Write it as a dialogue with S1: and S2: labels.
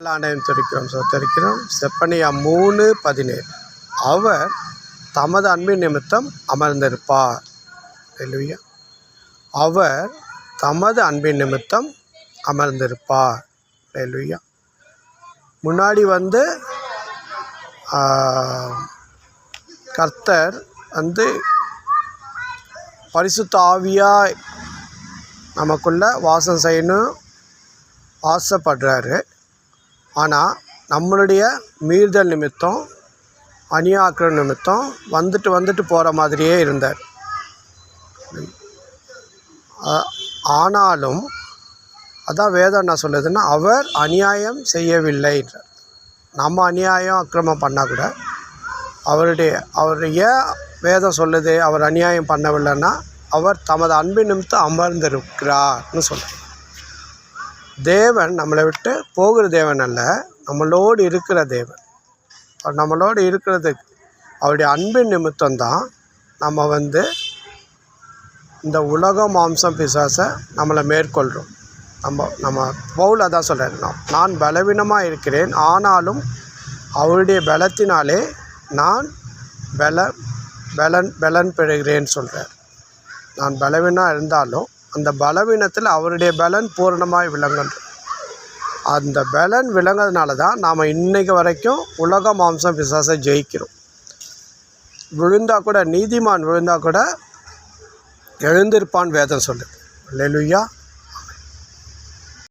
S1: ஆண்டவரை துதிக்கிறோம். செப்பனியா 3:17 அவர் தமது அன்பின் நிமித்தம் அமர்ந்திருப்பார். அல்லேலூயா. அவர் தமது அன்பின் நிமித்தம் அமர்ந்திருப்பார். அல்லேலூயா. முன்னாடி கர்த்தர் பரிசுத்த ஆவியாய் நமக்குள்ள வாசம் செய்யணும் ஆசைப்படுறாரு. ஆனால் நம்மளுடைய மீறுதல் நிமித்தம் அநியாக்கிரம் நிமித்தம் வந்துட்டு போகிற மாதிரியே இருந்தார். ஆனாலும் அதான் வேதம் என்ன சொல்லுதுன்னா, அவர் அநியாயம் செய்யவில்லை. நம்ம அநியாயம் அக்கிரமம் பண்ணால் கூட அவருடைய வேதம் சொல்லுது அவர் அநியாயம் பண்ணவில்லைன்னா அவர் தமது அன்பின் நிமித்தம் அமர்ந்திருக்கிறார்னு சொல்கிறார். தேவன் நம்மளை விட்டு போகிற தேவன் அல்ல, நம்மளோடு இருக்கிற தேவன். அவர் நம்மளோடு இருக்கிறதுக்கு அவருடைய அன்பின் நிமித்தம்தான் நம்ம இந்த உலக மாம்சம் பிசாசை நம்மளை மேற்கொள்கிறோம். நம்ம பவுல் அதான் சொல்கிறார், நான் பலவீனமாக இருக்கிறேன், ஆனாலும் அவருடைய பலத்தினாலே நான் பலன் பெறுகிறேன்னு சொல்கிறார். நான் பலவீனமாக இருந்தாலும் அந்த பலவீனத்தில் அவருடைய பலன் பூரணமாய் விளங்குன்ற அந்த பலன் விளங்குறதுனால தான் நாம் இன்றைக்கு வரைக்கும் உலக மாம்சம் பிசாசை ஜெயிக்கிறோம். நீதிமான் விழுந்தால் கூட எழுந்திருப்பான் வேதம் சொல்லுது. அல்லேலூயா.